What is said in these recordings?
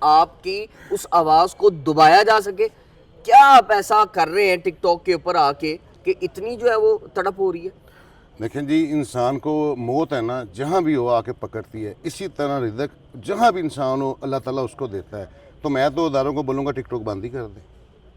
आपकी उस आवाज को दबाया जा सके? क्या आप ऐसा कर रहे हैं टिकटॉक के ऊपर आके कि इतनी जो है वो तड़प हो रही है? देखें जी, इंसान को मौत है ना जहाँ भी हो आके पकड़ती है, इसी तरह रिज़्क जहाँ भी इंसान हो अल्लाह ताला उसको देता है। तो मैं तो इदारों को बोलूँगा टिकटॉक बंद ही कर दें,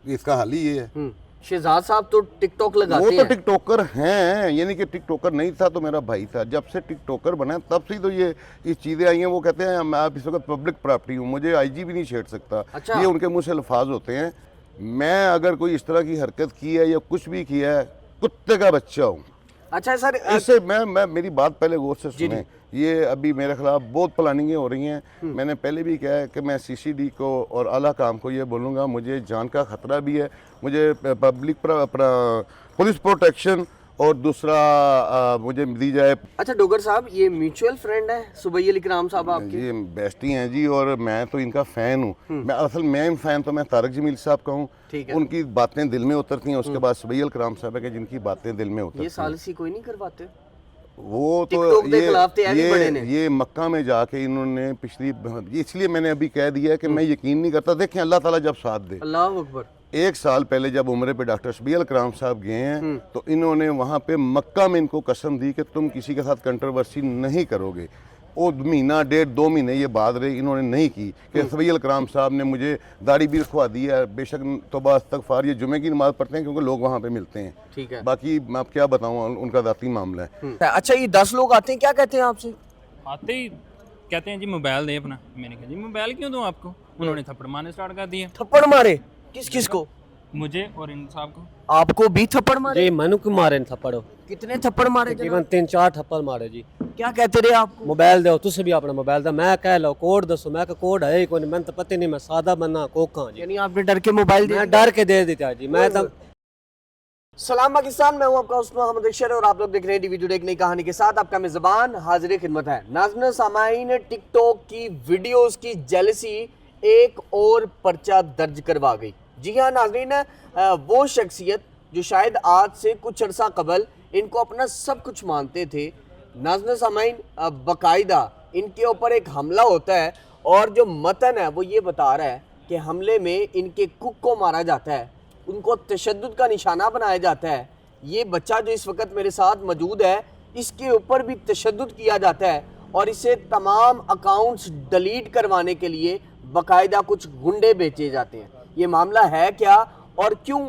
इसका हल ही ये है। शहजाद साहब तो टिकटॉक वो लगाते तो हैं। टिकटॉकर हैं, यानी कि टिकटॉकर नहीं था तो मेरा भाई था। जब से टिकटॉकर बना तब से ही तो ये चीज़ें आई हैं। वो कहते हैं मैं आप इस वक्त पब्लिक प्रॉपर्टी हूँ, मुझे आईजी भी नहीं छेड़ सकता। अच्छा। ये उनके मुँह से अल्फाज होते हैं। मैं अगर कोई इस तरह की हरकत की है या कुछ भी किया है, कुत्ते का बच्चा हूँ। अच्छा सर, इससे मैं मेरी बात पहले गौर से सुने। ये अभी मेरे खिलाफ बहुत प्लानिंगें हो रही हैं। मैंने पहले भी कहा है कि मैं सीसीडी को और आला काम को ये बोलूँगा, मुझे जान का ख़तरा भी है, मुझे पब्लिक पुलिस प्रोटेक्शन और दूसरा मुझे दी जाए। अच्छा डोगर साहब, ये म्यूचुअल फ्रेंड है सुबैय अली कराम साहब आपके? ये बेस्टी हैं जी, और मैं तो इनका फ़ैन हूँ। मैं असल मेन फ़ैन तो मैं तारक जमील साहब का हूँ। ठीक है। उनकी बातें दिल में उतरती हैं। उसके बाद सुबैय अली कराम साहब है कि जिनकी बातें दिल में उतरती ये हैं। सालिसी कोई नहीं करवाते? वो टिकटॉक तो के खिलाफ तो भी बड़े ने। ये मक्का में जाके इन्होंने इसलिए मैंने अभी कह दिया है कि मैं यकीन नहीं करता। देखें, अल्लाह ताला जब साथ दे। अल्लाह अकबर। 1 साल पहले जब उम्रे पे डॉक्टर शबीह अल कराम साहब गए हैं तो इन्होंने वहाँ पे मक्का में इनको कसम दी कि तुम किसी के साथ कंट्रोवर्सी नहीं करोगे। वो महीना 1.5-2 महीने ये बात रही, इन्होंने नहीं की कि शबीह अल कराम साहब ने मुझे दाढ़ी भी रखवा दी है। बेशक तौबा इस्तगफार ये जुमे की नमाज़ पढ़ते हैं क्योंकि लोग वहाँ पे मिलते हैं। ठीक है। बाकी मैं अब क्या बताऊँ, उनका ज़ाती मामला है। अच्छा, ये 10 लोग आते हैं, क्या कहते हैं आपसे? आते ही कहते हैं जी मोबाइल दे अपना। मैंने कहा जी मोबाइल क्यों दूं आपको? उन्होंने थप्पड़ मारने स्टार्ट कर दिए, थप्पड़ मारे? किस किस को? मुझे और इन साहब को। आपको भी थप्पड़ मारे? जी मनु को मारे न थप्पड़ कितने थप्पड़ मारे तकरीबन जनाब? 3-4 थप्पड़ मारे जी। क्या कहते रहे आपको? मोबाइल दो, तुझे भी अपना मोबाइल दो। मैं कह लो कोड दसो, मैं कोड है ही कोई, मैं तो पता नहीं, मैं सादा बंदा कोका जी। यानी आपने डर के मोबाइल दिया? मैं डर के दे देता जी। मैं तो सलाम पाकिस्तान, मैं हूं आपका उस्मान अहमद अख्तर और आप लोग देख रहे हैं वीडियो एक नई कहानी के साथ। आपका मेज़बान हाजिर खिदमत है। नाज़रीन सामाईन, टिकटॉक की वीडियोस की जेलसी एक और पर्चा दर्ज करवा गई। जी हाँ नाज़रीन, वो शख्सियत जो शायद आज से कुछ अर्सा कबल इनको अपना सब कुछ मानते थे, नाज़रीन सामाईन बाकायदा इनके ऊपर एक हमला होता है और जो मतन है वो ये बता रहा है कि हमले में इनके कुक को मारा जाता है, उनको तशद्दुद का निशाना बनाया जाता है। ये बच्चा जो इस वक्त मेरे साथ मौजूद है, इसके ऊपर भी तशद्दुद किया जाता है और इसे तमाम अकाउंट्स डिलीट करवाने के लिए बाकायदा कुछ गुंडे बेचे जाते हैं। ये मामला है क्या और क्यों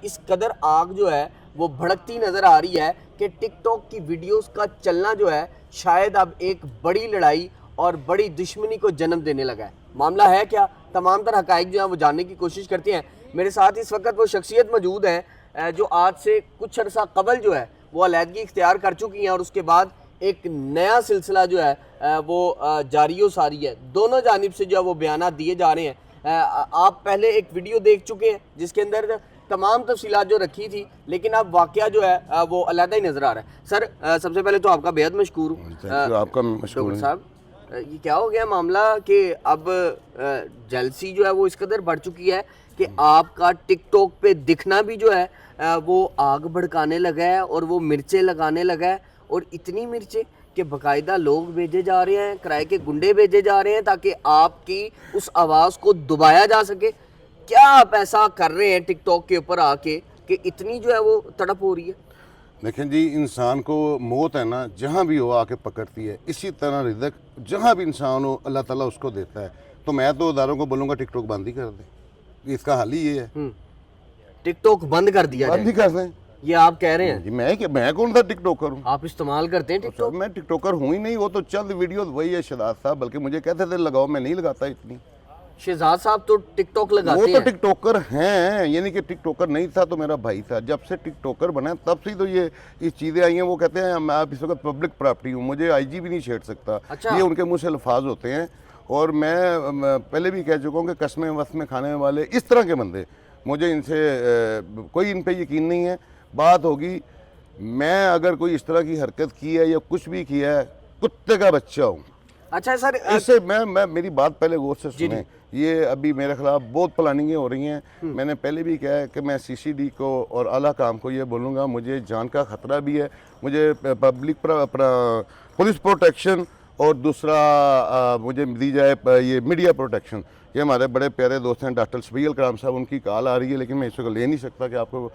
इस कदर आग जो है वो भड़कती नज़र आ रही है कि टिकटॉक की वीडियोस का चलना जो है शायद अब एक बड़ी लड़ाई और बड़ी दुश्मनी को जन्म देने लगा है। मामला है क्या, तमाम तरह हक़ाइक़ जो है वो जानने की कोशिश करते हैं। मेरे साथ इस वक्त वो शख्सियत मौजूद है जो आज से कुछ अर्सा कबल जो है वो अलहदगी इख्तियार कर चुकी हैं और उसके बाद एक नया सिलसिला जो है वो जारी व सारी है। दोनों जानिब से जो है वो बयानात दिए जा रहे हैं। आप पहले एक वीडियो देख चुके हैं जिसके अंदर तमाम तफसीलात जो रखी थी, लेकिन अब वाक़या जो है वो अलहदा ही नज़र आ रहा है। सर सबसे पहले तो आपका बेहद मशकूर हूँ। आपका मशकूर साहब, ये क्या हो गया मामला कि अब जेलसी जो है वो इस कदर बढ़ चुकी है कि आपका टिकटॉक पे दिखना भी जो है वो आग भड़काने लगा है और वो मिर्चें लगाने लगा है, और इतनी मिर्चें कि बाकायदा लोग भेजे जा रहे हैं, किराए के गुंडे भेजे जा रहे हैं ताकि आपकी उस आवाज़ को दबाया जा सके। क्या आप ऐसा कर रहे हैं टिकटॉक के ऊपर आके कि इतनी जो है वो तड़प हो रही है? देखें जी, इंसान को मौत है ना जहाँ भी हो आके पकड़ती है, इसी तरह रिज़्क जहाँ भी इंसान हो अल्लाह ताला उसको देता है। तो मैं तो इदारों को बोलूँगा टिकटॉक बंद ही कर दें, इसका हल ही ये है। टिकटॉक बंद कर दिया बंद ही कर दें। ये आप कह रहे हैं? जी मैं कौन सा टिकटॉकर हूँ? आप इस्तेमाल करते हैं टिकटॉक? मैं टिकटॉकर हूँ ही नहीं। वो तो चंद वीडियो वही है शहजाद साहब, बल्कि मुझे कहते थे लगाओ, मैं नहीं लगाता इतनी। शहजाद साहब तो टिकटॉक लगाते वो तो हैं। टिकटॉकर हैं, यानी कि टिकटॉकर नहीं था तो मेरा भाई था। जब से टिकटॉकर बना तब से तो ये चीज़ें आई हैं। वो कहते हैं मैं आप इस वक्त पब्लिक प्रॉपर्टी हूँ, मुझे आईजी भी नहीं छेड़ सकता। अच्छा। ये उनके मुंह से अल्फाज होते हैं। और मैं पहले भी कह चुका हूँ कि कस्में वस्में खाने वाले इस तरह के बंदे, मुझे इनसे कोई इन पे यकीन नहीं है। बात होगी, मैं अगर कोई इस तरह की हरकत की है या कुछ भी किया है, कुत्ते का बच्चा हूँ। अच्छा सर, इससे मैं मेरी बात पहले गौर से सुने। ये अभी मेरे खिलाफ बहुत प्लानिंगें हो रही हैं। मैंने पहले भी कहा है कि मैं सीसीडी को और आला काम को ये बोलूँगा, मुझे जान का ख़तरा भी है, मुझे पब्लिक पुलिस प्रोटेक्शन और दूसरा मुझे दी जाए ये मीडिया प्रोटेक्शन। ये हमारे बड़े प्यारे दोस्त हैं डॉक्टर शबील कराम साहब, उनकी कॉल आ रही है लेकिन मैं इस वक्त ले नहीं सकता कि आपको।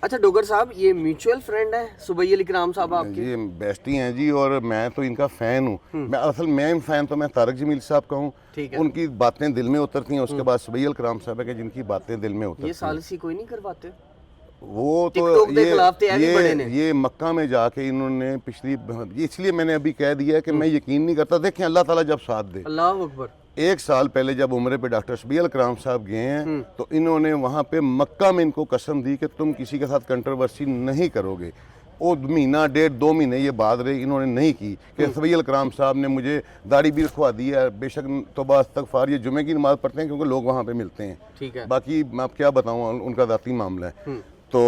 अच्छा डोगर साहब, ये म्यूचुअल फ्रेंड है सुबैय अली कराम साहब आपके? ये बेस्टी हैं जी, और मैं तो इनका फ़ैन हूँ। मैं असल मेन फ़ैन तो मैं तारक जमील साहब का हूँ। ठीक है। उनकी बातें दिल में उतरती हैं। उसके बाद सुबैय अली कराम साहब है कि जिनकी बातें दिल में उतरती ये हैं। सालिसी कोई नहीं करवाते? वो टिकटॉक तो के खिलाफ तो भी बड़े ने। ये मक्का में जाके इन्होंने इसलिए मैंने अभी कह दिया है कि मैं यकीन नहीं करता। देखें अल्लाह ताला जब साथ दे। अल्लाह अकबर। एक साल पहले जब उम्रे पे डॉक्टर शबील अली कराम साहब गए हैं तो इन्होंने वहाँ पे मक्का में इनको कसम दी कि तुम किसी के साथ कंट्रोवर्सी नहीं करोगे। वो महीना डेढ़ 2 महीने ये बात रही, इन्होंने नहीं की कि शबील अली कराम साहब ने मुझे दाढ़ी भी रखवा दी है। बेशक तौबा इस्तगफार ये जुमे की नमाज़ पढ़ते हैं क्योंकि लोग वहाँ पे मिलते हैं। ठीक है। बाकी मैं आप क्या बताऊँ, उनका ज़ाती मामला है। तो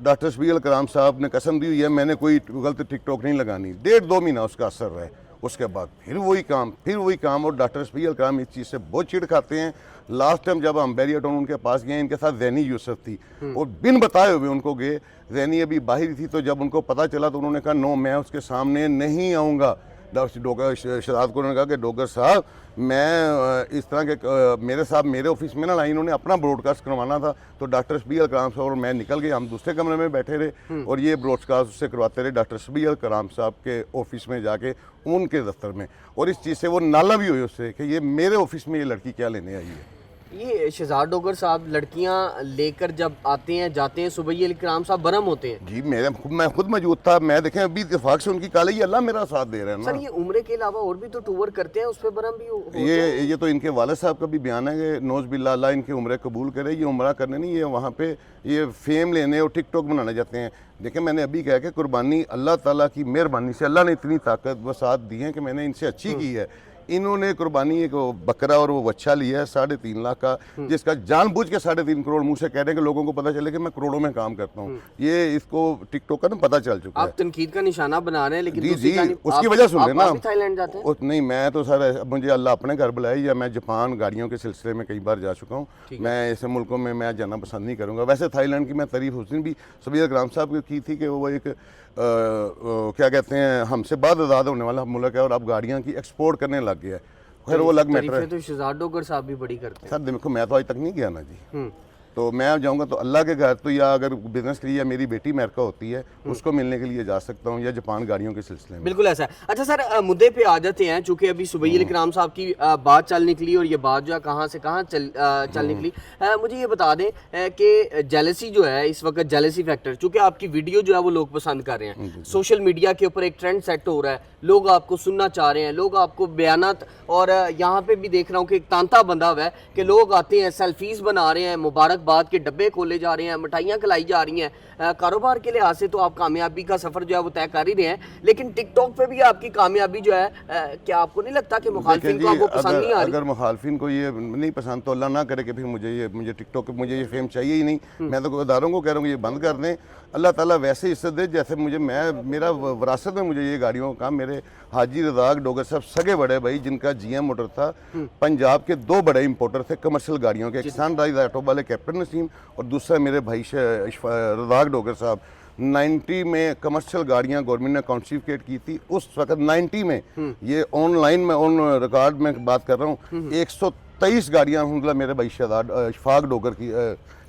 डॉक्टर शबील अली कराम साहब ने कसम दी हुई है मैंने कोई गलत टिकटॉक नहीं लगानी। 1.5-2 महीना उसका असर रहा है। उसके बाद फिर वही काम और डॉक्टर शबील अली कराम इस चीज़ से बहुत चिढ़ खाते हैं। लास्ट टाइम जब हम बैरिया टाउन उनके पास गए, इनके साथ ज़ैनी यूसुफ थी और बिन बताए हुए उनको गए। ज़ैनी अभी बाहर थी, तो जब उनको पता चला तो उन्होंने कहा नो मैं उसके सामने नहीं आऊँगा। डॉक्टर शहजाद को उन्होंने कहा कि डॉक्टर साहब मैं इस तरह के मेरे साहब मेरे ऑफिस में ना लाई, इन्होंने अपना ब्रॉडकास्ट करवाना था। तो डॉक्टर शबील अली कराम साहब और मैं निकल गए, हम दूसरे कमरे में बैठे रहे और ये ब्रॉडकास्ट उससे करवाते रहे डॉक्टर शबील अली कराम साहब के ऑफिस में जाके, उनके दफ्तर में। और इस चीज़ से वो नाला भी हुई उससे कि ये मेरे ऑफिस में ये लड़की क्या लेने आई है। ये शहजाद डोगर साहब लड़कियां लेकर जब आते हैं जाते हैं, सुबैय अली कराम साहब बरम होते हैं जी। मैं खुद मौजूद था। मैं देखें अभी इत्तेफाक से उनकी कॉल है, ये अल्लाह मेरा साथ दे रहे हैं सर। ना। ये उम्रे के अलावा और भी तो टूर करते हैं, उस पर बरम भी होते हैं? ये तो इनके वालिद साहब का भी बयान है कि नौज बिल्ला अल्लाह इनके उम्र कबूल करे। ये उम्रा करने नहीं, ये वहाँ पे ये फेम लेने और टिकटॉक बनाने जाते हैं। देखें मैंने अभी कहा कि कुर्बानी अल्लाह ताला की मेहरबानी से अल्लाह ने इतनी ताकत व साथ दी है कि मैंने इनसे अच्छी की है। इन्होंने कुर्बानी एक बकरा और वो बच्चा लिया है 3.5 लाख का, जिसका जानबूझ के 3.5 करोड़ मुंह से कह रहे हैं कि लोगों को पता चले कि मैं करोड़ों में काम करता हूँ। ये इसको टिकटॉक का ना पता चल चुका है। आप तनकीद का निशाना बना रहे हैं, लेकिन जी उसकी वजह सुन लेना। आप भी थाईलैंड जाते हैं? नहीं मैं तो सर मुझे अल्लाह अपने घर बुलाए, या मैं जापान गाड़ियों के सिलसिले में कई बार जा चुका हूँ। मैं ऐसे मुल्कों में मैं जाना पसंद नहीं करूँगा। वैसे थाईलैंड की मैं तारीफ उस दिन भी शबील अली कराम साहब की थी कि वो एक क्या कहते हैं हमसे बाद आज़ाद होने वाला मुल्क है और अब गाड़ियाँ की एक्सपोर्ट करने लग गया है। खैर वो अलग मैटर है। तो शहजाद डोगर साहब भी बड़ी करते हैं। सर देखो मैं तो आज तक नहीं गया ना जी। तो मैं जाऊंगा तो अल्लाह के घर, तो या अगर बिजनेस के लिए या मेरी बेटी अमेरिका होती है उसको मिलने के लिए जा सकता हूँ, या जापान गाड़ियों के सिलसिले में। बिल्कुल ऐसा है। अच्छा सर, मुद्दे पे आ जाते हैं, चूंकि अभी सुबैय अली कराम साहब की बात चल निकली और ये बात जो है कहाँ से कहाँ चल निकली। मुझे ये बता दें कि जेलसी जो है इस वक्त, जेलसी फैक्टर, चूंकि आपकी वीडियो जो है वो लोग पसंद कर रहे हैं, सोशल मीडिया के ऊपर एक ट्रेंड सेट हो रहा है, लोग आपको सुनना चाह रहे हैं, लोग आपको बयानात, और यहाँ पे भी देख रहा हूँ कि एक तांता बंधा हुआ है कि लोग आते हैं सेल्फीज बना रहे हैं, मुबारकबाद के डब्बे खोले जा रहे हैं, मिठाइयाँ खिलाई जा रही हैं। कारोबार के लिहाज से तो आप कामयाबी का सफर जो है वो तय कर ही रहे हैं, लेकिन टिकटॉक पे भी आपकी कामयाबी जो है, क्या आपको नहीं लगता कि मुखालफिन को आपको पसंद नहीं आ रही? अगर मुखालफिन को ये नहीं पसंद तो अल्लाह ना करे कि फिर मुझे टिकटॉक मुझे ये फेम चाहिए ही नहीं। मैं तो इदारों को कह रहा हूँ ये बंद कर दें। अल्लाह ताला वैसे इज्जत दे जैसे मेरा विरासत में मुझे ये गाड़ियों का, मेरे हाजी रज़ाक डोगर साहब सगे बड़े भाई जिनका जीएम मोटर था, पंजाब के 2 बड़े इंपोर्टर थे कमर्शियल गाड़ियों के, एक सनराइज ऑटो वाले कैप्टन नसीम और दूसरा मेरे भाई रज़ाक डोगर साहब। 90 में कमर्शियल गाड़ियां गवर्नमेंट ने कॉन्सिफिकेट की थी। उस वक्त 90 में ये ऑनलाइन में ऑन रिकॉर्ड में बात कर रहा हूँ 123 गाड़ियाँ मतलब मेरे भाई इशफाक डोगर की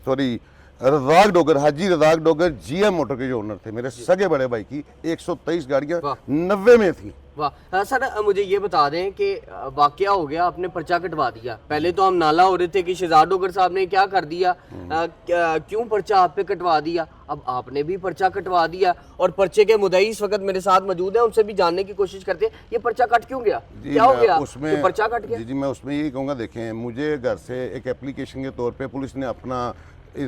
सॉरी रज़ाक डोगर, हाजी रज़ाक डोगर जीएम मोटर के जो ओनर थे, मेरे सगे बड़े भाई की 123 गाड़ियाँ 90 में थी। वाह सर, मुझे ये बता दें कि वाकया हो गया, आपने पर्चा कटवा दिया। पहले तो हम नाला हो रहे थे कि शहजाद डोगर साहब ने क्या कर दिया, क्यों पर्चा आप पे कटवा दिया। अब आपने भी पर्चा कटवा दिया और पर्चे के मुद्दई इस वक्त मेरे साथ मौजूद हैं, उनसे भी जानने की कोशिश करते हैं ये पर्चा कट क्यों गया, क्या हो गया उसमें, पर्चा कट गया। जी मैं उसमें यही कहूँगा, देखें मुझे घर से एक एप्लीकेशन के तौर पर पुलिस ने अपना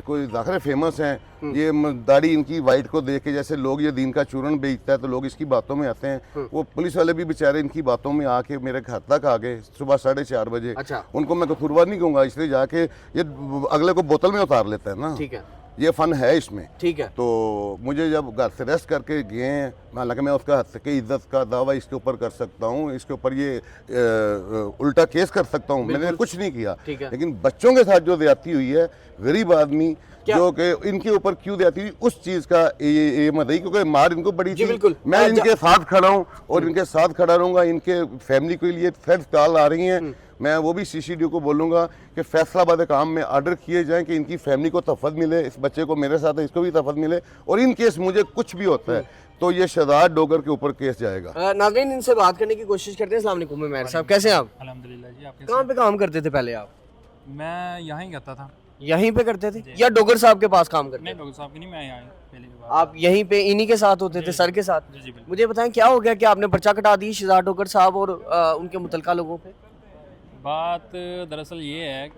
कोई दाखिल फेमस हैं, ये दाढ़ी इनकी वाइट को देख के जैसे लोग ये दीन का चूरन बेचता है तो लोग इसकी बातों में आते हैं। वो पुलिस वाले भी बेचारे इनकी बातों में आके मेरे घर तक आ गए सुबह 4:30 बजे। अच्छा। उनको मैं कसूरवार नहीं कहूँगा, इसलिए जाके ये अगले को बोतल में उतार लेता है ना। ठीक है, ये फन है इसमें। ठीक है। तो मुझे जब घर से रेस्ट करके गए, हालांकि मैं उसका हद की इज्जत का दावा इसके ऊपर कर सकता हूँ, इसके ऊपर ये उल्टा केस कर सकता हूँ, मैंने कुछ नहीं किया। लेकिन बच्चों के साथ जो ज्यादती हुई है, गरीब आदमी जो कि इनके ऊपर क्यों जाती थी उस चीज का ये मत है, क्योंकि मार इनको बड़ी जी थी। बिल्कुल। मैं इनके साथ खड़ा हूँ और इनके साथ खड़ा रहूंगा। इनके फैमिली के लिए थ्रेट्स कॉल आ रही हैं, मैं वो भी सीसीडी को बोलूंगा कि फैसलाबाद काम में ऑर्डर किए जाएं कि इनकी फैमिली को तफत मिले, इस बच्चे को मेरे साथ है इसको भी तफत मिले, और इन केस मुझे कुछ भी होता है तो ये शहजाद डोगर के ऊपर केस जाएगा। नाज़रीन, इनसे बात करने की कोशिश करते हैं। अस्सलाम वालेकुम मेहर साहब, कैसे हैं आप? अल्हम्दुलिल्लाह जी। आप कहाँ पे काम करते थे पहले आप? मैं यहाँ ही करता था। यहीं पे करते थे या डोगर साहब के पास काम करते नहीं, थे? डॉक्टर साहब की नहीं, मैं यहाँ पहले की बात। आप यहीं पे इन्हीं के साथ होते थे, सर के साथ? जी बिल्कुल। मुझे बताएं क्या हो गया कि आपने पर्चा कटा दी शहजाद डोगर साहब और उनके मुतलका लोगों पे? बात दरअसल ये है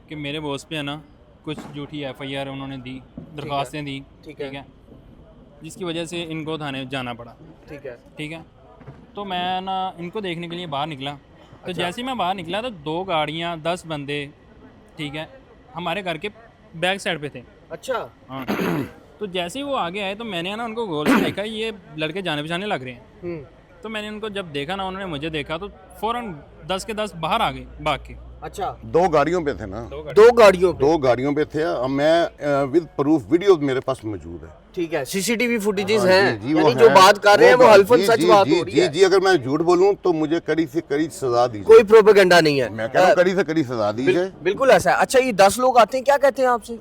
कि मेरे बॉस पे है ना कुछ झूठी FIR उन्होंने दी, दरख्वास्तें दी, ठीक है। जिसकी वजह से इनको थाने जाना पड़ा। ठीक है। ठीक है, तो मैं ना इनको देखने के लिए बाहर निकला, तो जैसे ही मैं बाहर निकला तो 2 गाड़ियाँ 10 बंदे, ठीक है, हमारे घर के बैक साइड पे थे। अच्छा। हाँ तो जैसे ही वो आगे आए तो मैंने ना उनको गौर से देखा, ये लड़के जाने पहचाने लग रहे हैं। तो मैंने उनको जब देखा ना, उन्होंने मुझे देखा तो फ़ौरन 10 के 10 बाहर आ गए भाग के। अच्छा, 2 गाड़ियों पे थे ना, 2 गाड़ियों पे? 2 गाड़ियों पे थे। अब मैं विद प्रूफ वीडियो मेरे पास मौजूद है। ठीक है, सीसीटीवी फुटेजेस हाँ, हैं, जी, वो यानी हैं। जो बात कर रहे हैं वो हल्फन जी, सच जी, बात जी, हो रही जी, है। जी, अगर मैं झूठ बोलूं तो मुझे कड़ी से कड़ी सजा दी जाए। कोई प्रोपेगेंडा नहीं है। मैं कह रहा हूं कड़ी से कड़ी सजा दी जाए। बिल्कुल ऐसा है। अच्छा, ये 10 लोग आते हैं, क्या कहते हैं आपसे?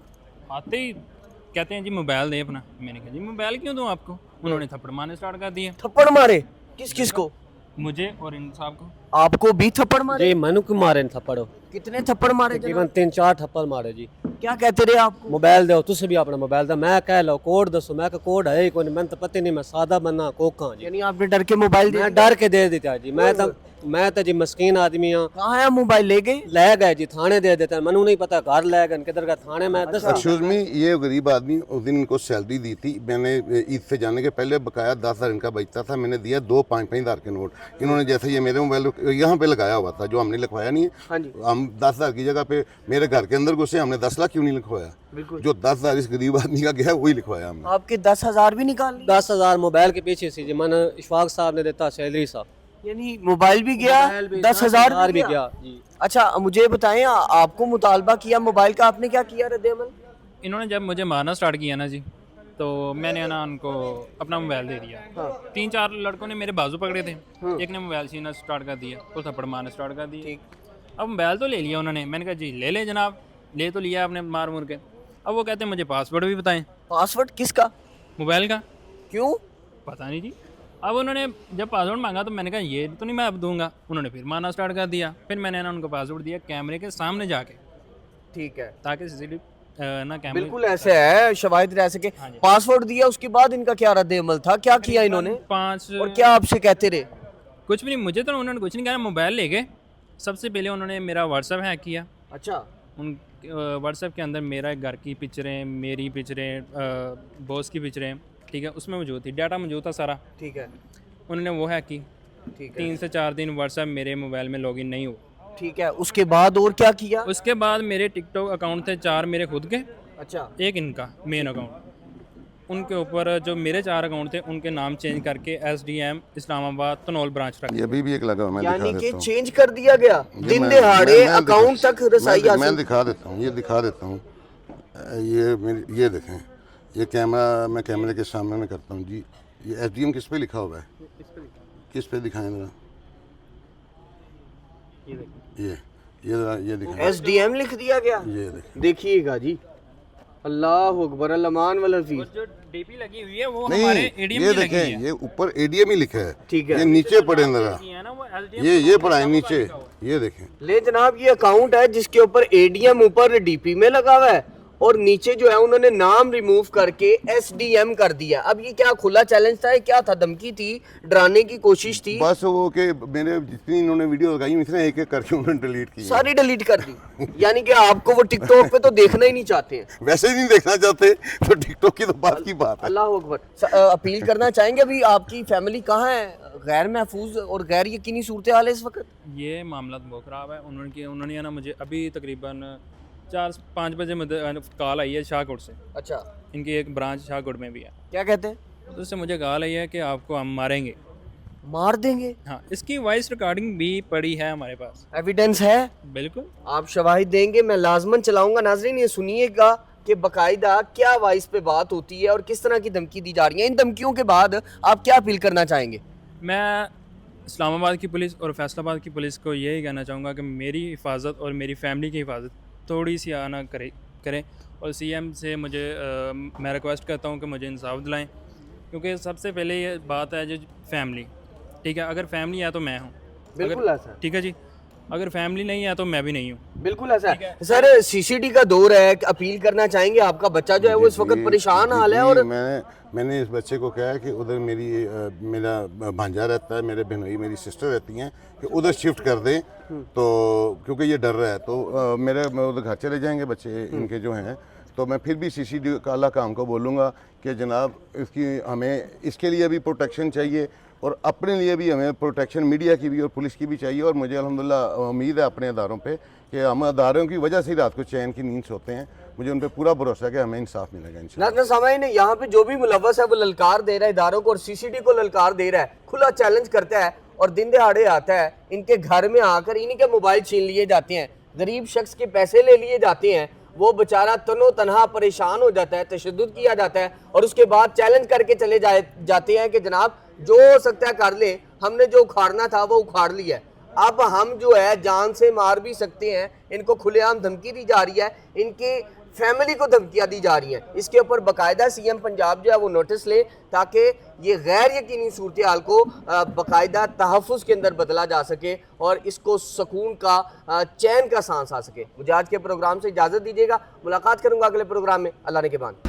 आते ही कहते हैं जी मोबाइल दे अपना। मैंने कहा जी मोबाइल क्यों दूँ आपको? उन्होंने थप्पड़ मारने स्टार्ट कर दिए, थप्पड़ मारे? किस किस को? मुझे और इन साहब को। आपको भी थप्पड़ मारे? जी मनु को मारे न थप्पड़ कितने थप्पड़ मारे तकरीबन जनाब? 3-4 थप्पड़ मारे जी। क्या कहते रहे आपको? मोबाइल दो, तुझे भी अपना मोबाइल दो। मैं कह लो कोड दसो, मैं कहा कोड है ही कोई, मैं तो पता नहीं, मैं सादा बंदा कोका जी। यानी आपने डर के मोबाइल दे मैं डर के दे देता जी। मैं तो जी मस्कीन आदमी हाँ। कहाँ है मोबाइल? ले गए? ले गए जी, थाने दे देते हैं। मनु नहीं पता घर ले गए किधर का, थाने में 10 एक्सक्यूज मी, ये गरीब आदमी, उस दिन इनको सैलरी दी थी मैंने, ईद से जाने के पहले बकाया 10,000 इनका बचता था, मैंने दिया 2 5-5 हज़ार के नोट। इन्होंने जैसे ये मेरे मोबाइल यहाँ पे लगाया हुआ था, जो हमने लिखवाया नहीं है। हाँ जी। हम 10,000 की जगह पे मेरे घर के अंदर घुसे, हमने 10 लाख क्यों नहीं लिखवाया? बिल्कुल। जो 10,000 इस गरीब आदमी का गया वही लिखवाया हमने। आपके 10,000 भी निकाल लिए? 10,000 मोबाइल के पीछे से जी मैंने इशफाक साहब ने देता, सैलरी साहब। यानी मोबाइल भी गया, मोबाइल भी 10,000 भी गया जी। अच्छा, मुझे बताएं, आपको मुतालबा किया मोबाइल का, आपने क्या किया रद्द अमल? इन्होंने जब मुझे मारना स्टार्ट किया ना जी, तो मैंने ना उनको अपना मोबाइल दे दिया। हाँ। 3-4 लड़कों ने मेरे बाजू पकड़े थे, एक ने मोबाइल छीनना स्टार्ट कर दिया, तो थप्पड़ मारना स्टार्ट कर दिया। ठीक। अब मोबाइल तो ले लिया उन्होंने, मैंने कहा जी ले ले जनाब, ले तो लिया आपने मार मुर के। अब वो कहते हैं मुझे पासवर्ड भी बताएं पासवर्ड किसका? मोबाइल का। क्यों? पता नहीं जी। अब उन्होंने जब पासवर्ड मांगा तो मैंने कहा ये तो नहीं मैं अब दूंगा, उन्होंने फिर मारना स्टार्ट कर दिया। फिर मैंने ना उनको पासवर्ड दिया कैमरे के सामने जाके, ठीक है, ताकि CCTV ना कैमरे। बिल्कुल ऐसे है, शवाहिद रह सके। पासवर्ड दिया, उसके बाद इनका क्या रद्द अमल था, क्या किया इन्होंने 5 और क्या आपसे कहते रहे? कुछ भी नहीं, मुझे तो उन्होंने कुछ नहीं कहा। मोबाइल ले गए। सबसे पहले उन्होंने मेरा व्हाट्सएप हैक किया। अच्छा। उन व्हाट्सएप के अंदर मेरा घर की पिक्चरें, मेरी पिक्चरें, बॉस की पिक्चरें, ठीक है, उसमें मौजूद थी, डाटा मौजूद था सारा। ठीक है। उन्होंने वो हैक की। ठीक है। 3 से 4 दिन व्हाट्सएप मेरे मोबाइल में लॉगिन नहीं हुआ। ठीक है, उसके बाद और क्या किया? उसके बाद मेरे टिकटॉक अकाउंट थे 4 मेरे खुद के, अच्छा। एक इनका मेन अकाउंट। उनके ऊपर जो मेरे 4 अकाउंट थे उनके नाम चेंज करके SDM इस्लामाबाद तनौल ब्रांच रख। ये अभी भी एक लगा हुआ, मैं दिखा यानी कि देता हूँ। चेंज कर दिया गया, ये दिन मैं- दिहाड़े मैं दिखा- अकाउंट तक रसाई मैं हासिल। दिखा देता हूँ, ये दिखा देता हूँ। ये देखें, ये कैमरा, मैं कैमरे के सामने में करता हूँ जी। ये SDM किस पे लिखा हुआ है? किस पे दिखाएं जरा? ये दिखाएं। SDM लिख दिया गया। ये देखें। देखिएगा जी, अल्लाह अकबर, अल्लामान वल हफीज। जो डीपी लगी हुई है वो नहीं, हमारे ADM ये की लगी हुई देखें, है। ये ऊपर ADM ही लिखा है। ठीक है। ये नीचे पड़े जरा, की है ना वो SDM ये पढ़ाए नीचे, ये देखें। ले जनाब, ये अकाउंट है जिसके ऊपर ADM ऊपर DP में लगा हुआ है और नीचे जो है उन्होंने नाम रिमूव करके SDM कर दिया। अब ये क्या खुला चैलेंज था, ये क्या था? धमकी थी, डराने की कोशिश थी? बस वो के मेरे जितनी इन्होंने वीडियो लगाई हुई थी ना, एक एक करके उन्होंने डिलीट की। सारी डिलीट कर दी। यानी कि आपको वो टिकटॉक पे तो देखना ही नहीं चाहते हैं। वैसे ही नहीं देखना चाहते तो टिकटॉक की तो बात की बात है। अल्लाह अकबर। अपील करना चाहेंगे, अभी आपकी फैमिली कहाँ है? गैर महफूज और गैर यकीनी सूरत हाल है इस वक्त। ये मामला बहुत ख़राब है। उन्होंने ना मुझे अभी तकरीबन 4-5 बजे कॉल आई है शाहकोट से। अच्छा। इनकी एक ब्रांच शाहकोट में भी है। क्या कहते हैं? तो उससे मुझे कॉल आई है कि आपको हम मारेंगे। मार देंगे? हाँ, इसकी वॉइस रिकॉर्डिंग भी पड़ी है हमारे पास। एविडेंस है? बिल्कुल। आप शवाहिद देंगे? मैं लाजमन चलाऊंगा। नाजरीन, ये सुनिएगा कि बकायदा क्या वाइस पे बात होती है और किस तरह की धमकी दी जा रही है। इन धमकियों के बाद आप क्या अपील करना चाहेंगे? मैं इस्लामाबाद की पुलिस और फैसलाबाद की पुलिस को यही कहना चाहूँगा कि मेरी हिफाजत और मेरी फैमिली की हिफाजत थोड़ी सी आना करें और सीएम से मैं रिक्वेस्ट करता हूँ कि मुझे इंसाफ दिलाएं, क्योंकि सबसे पहले ये बात है जो फैमिली, ठीक है, अगर फैमिली है तो मैं हूँ, बिल्कुल ऐसा, ठीक है जी, अगर फैमिली नहीं है तो मैं भी नहीं हूँ। बिल्कुल ऐसा है। सर सीसीडी का दौर है, अपील करना चाहेंगे? आपका बच्चा जो है वो इस वक्त परेशान हाल है और मैंने इस बच्चे को कहा कि उधर मेरा भांजा रहता है, मेरे बहनोई मेरी सिस्टर रहती हैं, कि उधर शिफ्ट कर दें, तो क्योंकि ये डर रहा है, तो मैं उधर घर चले जाएंगे बच्चे इनके जो हैं, तो मैं फिर भी सीसीडी काला काम को बोलूँगा कि जनाब हमें इसके लिए भी प्रोटेक्शन चाहिए और अपने लिए भी हमें प्रोटेक्शन मीडिया की भी और पुलिस की भी चाहिए। और मुझे अल्हम्दुलिल्लाह उम्मीद है अपने अदारों पे कि हम अदारों की वजह से ही रात को चैन की नींद सोते हैं। मुझे उन पर पूरा भरोसा है कि हमें इंसाफ मिलेगा इंशाल्लाह। नाज़रीन सामाईन, यहाँ पे जो भी मुलव्वस है वो ललकार दे रहा है इदारों को और सीसीडी को ललकार दे रहा है, खुला चैलेंज करता है और दिन दिहाड़े आता है, इनके घर में आकर इन्हीं के मोबाइल छीन लिए जाते हैं, गरीब शख्स के पैसे ले लिए जाते हैं, वो बेचारा तनो तनहा परेशान हो जाता है, तशद्दुद किया जाता है और उसके बाद चैलेंज करके चले जाते हैं कि जनाब जो हो सकता है कर ले, हमने जो उखाड़ना था वो उखाड़ लिया है, अब हम जो है जान से मार भी सकते हैं। इनको खुलेआम धमकी दी जा रही है, इनकी फैमिली को धमकियां दी जा रही हैं। इसके ऊपर बाकायदा सीएम पंजाब जो है वो नोटिस ले, ताकि ये गैर यकीनी सूरत हाल को बाकायदा तहफ़्फ़ुज़ के अंदर बदला जा सके और इसको सुकून का चैन का सांस आ सके। मुझे आज के प्रोग्राम से इजाज़त दीजिएगा, मुलाकात करूँगा अगले प्रोग्राम में। अल्लाह ने के बाद।